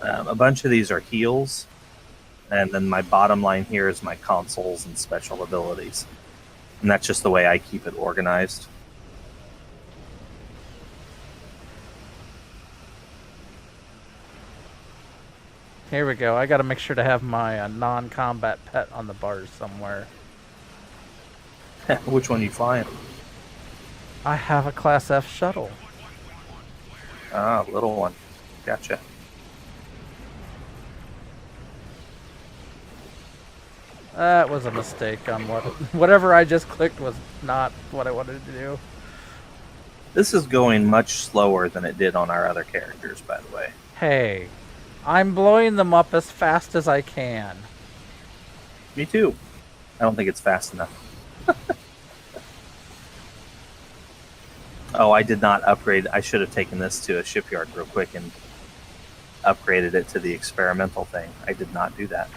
A bunch of these are heals, and then my bottom line here is my consoles and special abilities. And that's just the way I keep it organized. Here we go. I got to make sure to have my non-combat pet on the bars somewhere. Which one are you flying? I have a Class F shuttle. Ah, little one. Gotcha. That was a mistake on whatever I just clicked was not what I wanted to do. This is going much slower than it did on our other characters, by the way. Hey, I'm blowing them up as fast as I can. Me too. I don't think it's fast enough. Oh, I did not upgrade. I should have taken this to a shipyard real quick and upgraded it to the experimental thing. I did not do that.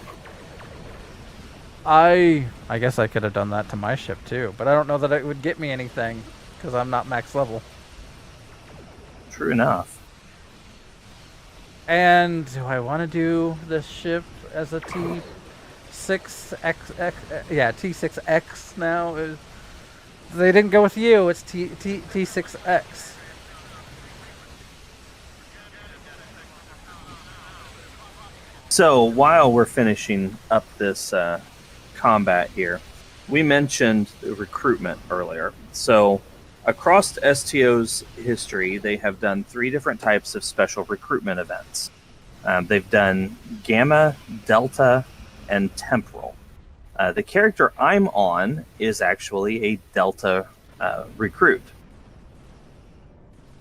I guess I could have done that to my ship too, but I don't know that it would get me anything because I'm not max level. True enough. And do I want to do this ship as a T6X? Yeah, T6X now. They didn't go with you. It's T6X. So while we're finishing up this combat here, we mentioned recruitment earlier. So across STO's history, they have done 3 different types of special recruitment events. They've done Gamma, Delta, and Temporal. The character I'm on is actually a Delta recruit.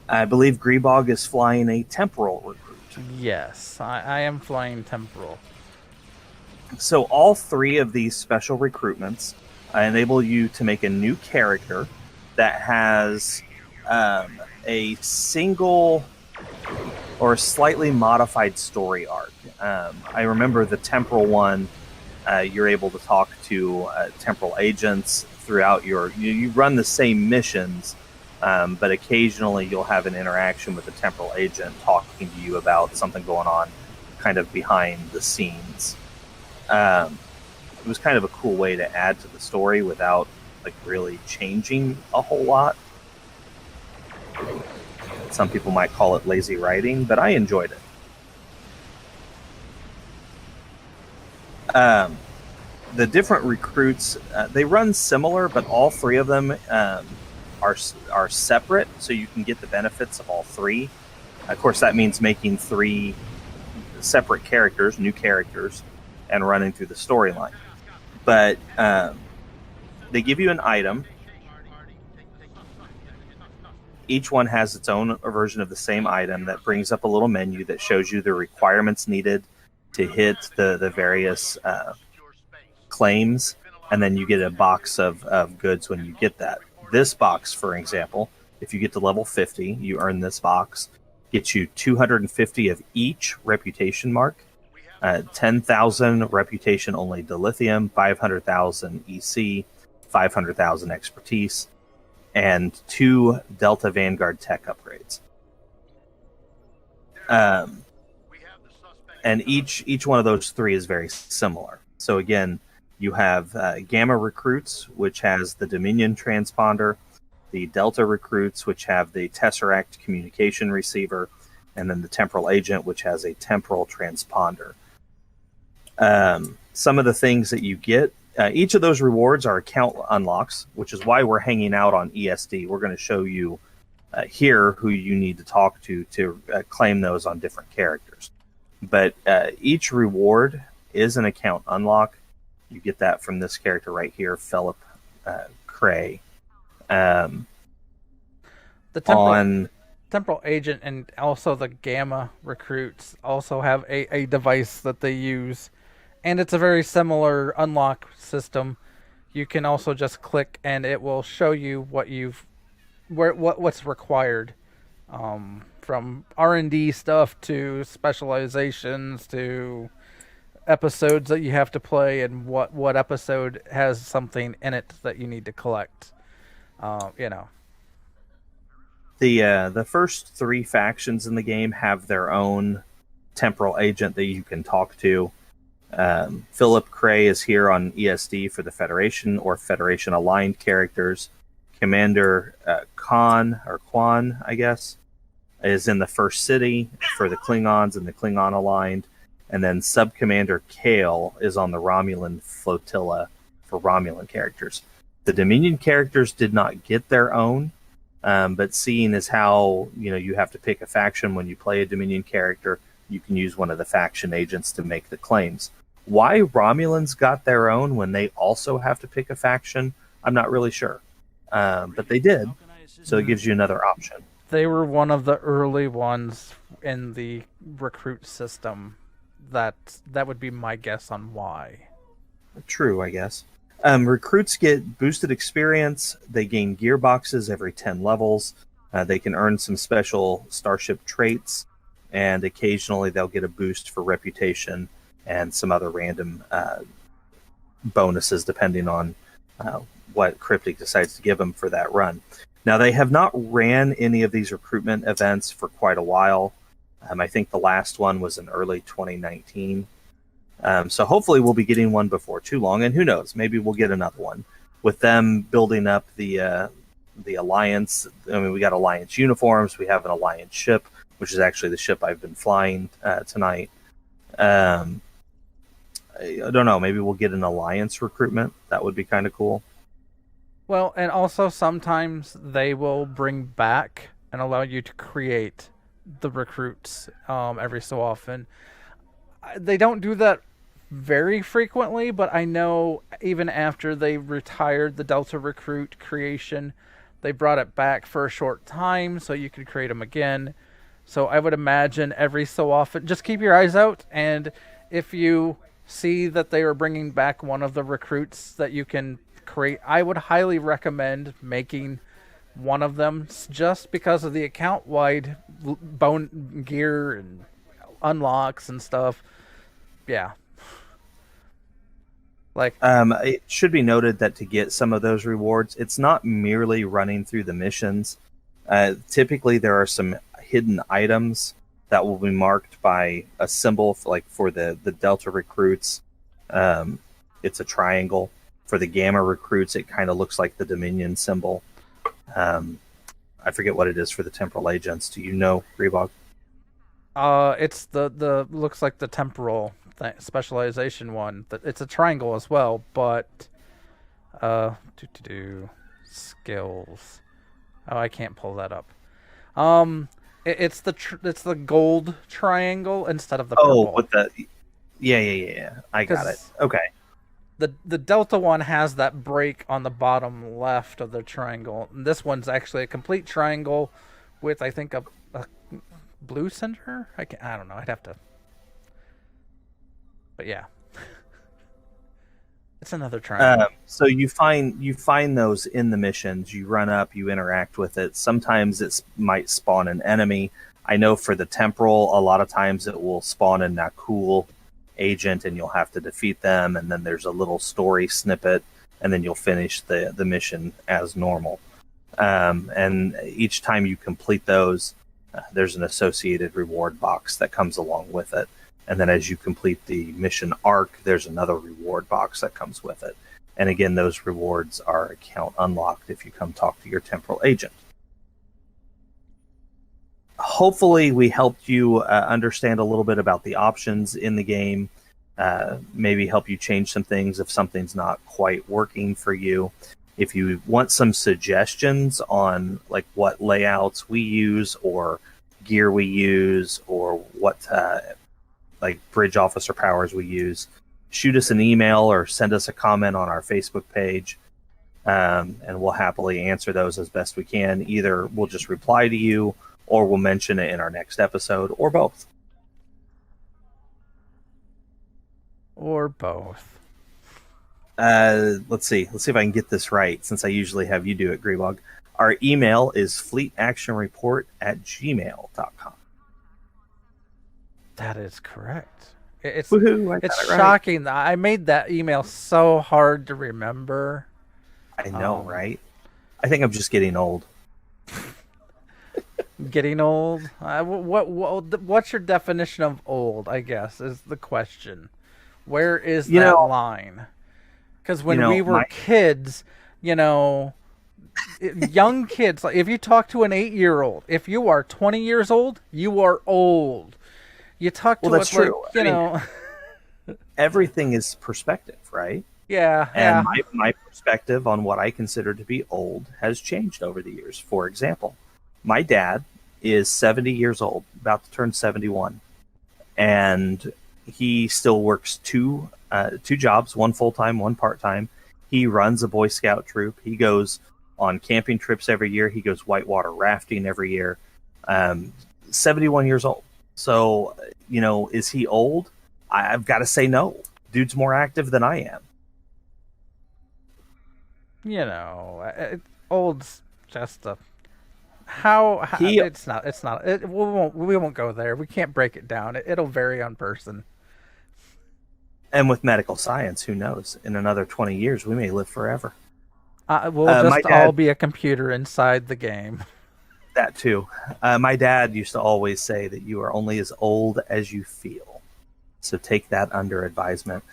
I believe Grebog is flying a Temporal recruit. Yes, I am flying Temporal. So all 3 of these special recruitments enable you to make a new character that has a single or slightly modified story arc. I remember the Temporal one, you're able to talk to temporal agents throughout you run the same missions, but occasionally you'll have an interaction with a temporal agent talking to you about something going on kind of behind the scenes. It was kind of a cool way to add to the story without like really changing a whole lot. Some people might call it lazy writing, but I enjoyed it. The different recruits, they run similar, but all 3 of them are separate, so you can get the benefits of all 3. Of course, that means making 3 separate characters, new characters, and running through the storyline. But they give you an item. Each one has its own version of the same item that brings up a little menu that shows you the requirements needed to hit the various claims, and then you get a box of goods when you get that. This box, for example, if you get to level 50, you earn this box. Gets you 250 of each reputation mark, 10,000 reputation only dilithium, 500,000 EC, 500,000 expertise, and 2 Delta Vanguard tech upgrades. And each one of those 3 is very similar. So again, you have Gamma Recruits, which has the Dominion transponder, the Delta Recruits, which have the Tesseract communication receiver, and then the Temporal Agent, which has a temporal transponder. Some of the things that you get, each of those rewards are account unlocks, which is why we're hanging out on ESD. We're going to show you here who you need to talk to claim those on different characters. But each reward is an account unlock. You get that from this character right here, Philip Cray. The temporal agent and also the gamma recruits also have a device that they use, and it's a very similar unlock system. You can also just click and it will show you what's required, from R&D stuff to specializations to episodes that you have to play, and what episode has something in it that you need to collect. You know. The first three factions in the game have their own temporal agent that you can talk to. Philip Cray is here on ESD for the Federation or Federation aligned characters. Commander Quan, I guess, is in the First City for the Klingons and the Klingon aligned. And then Sub-Commander Kale is on the Romulan flotilla for Romulan characters. The Dominion characters did not get their own, but seeing as how you have to pick a faction when you play a Dominion character, you can use one of the faction agents to make the claims. Why Romulans got their own when they also have to pick a faction, I'm not really sure. But they did, so it gives you another option. They were one of the early ones in the recruit system. That would be my guess on why. True, I guess. Recruits get boosted experience. They gain gearboxes every 10 levels. They can earn some special starship traits, and occasionally they'll get a boost for reputation and some other random bonuses depending on what Cryptic decides to give them for that run. Now, they have not ran any of these recruitment events for quite a while. I think the last one was in early 2019. So hopefully we'll be getting one before too long, and who knows, maybe we'll get another one. With them building up the Alliance, I mean, we got Alliance uniforms, we have an Alliance ship, which is actually the ship I've been flying tonight. I don't know, maybe we'll get an Alliance recruitment. That would be kind of cool. Well, and also sometimes they will bring back and allow you to create the recruits every so often. They don't do that very frequently, but I know even after they retired the Delta Recruit creation, they brought it back for a short time so you could create them again. So I would imagine every so often, just keep your eyes out, and if you see that they are bringing back one of the recruits that you can create, I would highly recommend making one of them, just because of the account-wide bone gear and unlocks and stuff. Yeah. Like, it should be noted that to get some of those rewards, it's not merely running through the missions. Typically, there are some hidden items that will be marked by a symbol, for the Delta recruits. It's a triangle. For the Gamma recruits, it kind of looks like the Dominion symbol. I forget what it is for the temporal agents. Do you know, Grebog? It's the looks like the temporal specialization one. It's a triangle as well, but skills. Oh, I can't pull that up. It's the gold triangle instead of the purple. Oh, with the yeah. I got it. Okay. The Delta one has that break on the bottom left of the triangle. And this one's actually a complete triangle with, I think, a blue center. I don't know. I'd have to. But yeah, it's another triangle. So you find those in the missions. You run up, you interact with it. Sometimes it might spawn an enemy. I know for the temporal, a lot of times it will spawn a Nakul agent, and you'll have to defeat them. And then there's a little story snippet, and then you'll finish the mission as normal. And each time you complete those, there's an associated reward box that comes along with it. And then as you complete the mission arc, there's another reward box that comes with it. And again, those rewards are account unlocked if you come talk to your temporal agent. Hopefully we helped you understand a little bit about the options in the game, maybe help you change some things if something's not quite working for you. If you want some suggestions on like what layouts we use or gear we use or what like bridge officer powers we use, shoot us an email or send us a comment on our Facebook page, and we'll happily answer those as best we can. Either we'll just reply to you, or we'll mention it in our next episode, or both. Or both. Let's see. Let's see if I can get this right, since I usually have you do it, Grebog. Our email is fleetactionreport@gmail.com. That is correct. It's Woohoo, it's right. shocking. I made that email so hard to remember. I know, right? I think I'm just getting old. Getting old? What's your definition of old, I guess, is the question. Where is that line? Because when we were kids, young kids, like if you talk to an 8-year-old, if you are 20 years old, you are old. You talk to that's true. Everything is perspective, right? Yeah. And my perspective on what I consider to be old has changed over the years. For example, my dad is 70 years old, about to turn 71, and he still works two jobs, one full-time, one part-time. He runs a Boy Scout troop. He goes on camping trips every year. He goes whitewater rafting every year. 71 years old. So, is he old? I've got to say no. Dude's more active than I am. Old's just a it's not. We won't go there. We can't break it down. It'll vary on person. And with medical science, who knows? In another 20 years, we may live forever. We'll just all be a computer inside the game. That too. My dad used to always say that you are only as old as you feel. So take that under advisement.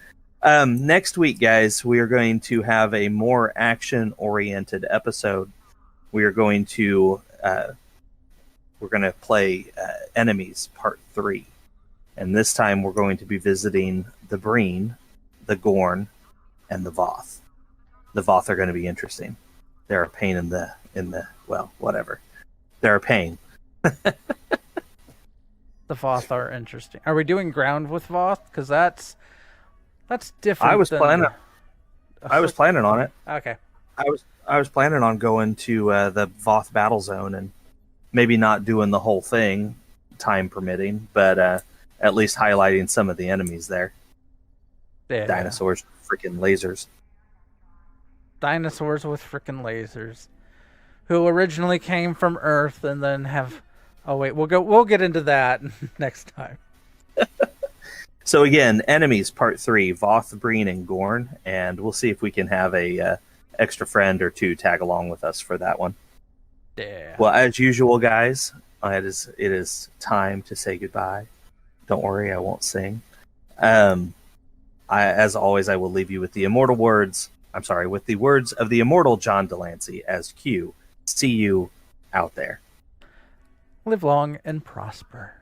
Next week, guys, we are going to have a more action-oriented episode. We are going to play Enemies Part 3. And this time we're going to be visiting the Breen, the Gorn, and the Voth. The Voth are going to be interesting. They're a pain in the whatever. They're a pain. The Voth are interesting. Are we doing ground with Voth? Because that's different. I was planning on it. Okay. I was planning on going to the Voth battle zone and maybe not doing the whole thing, time permitting, but at least highlighting some of the enemies there. Yeah. Dinosaurs, freaking lasers. Dinosaurs with freaking lasers, who originally came from Earth and then have. Oh wait, we'll get into that next time. So again, Enemies Part 3, Voth, Breen, and Gorn, and we'll see if we can have a extra friend or two tag along with us for that one. Yeah. Well, as usual, guys, it is time to say goodbye. Don't worry, I won't sing. As always, I will leave you with the words of the immortal John Delancey as Q. See you out there. Live long and prosper.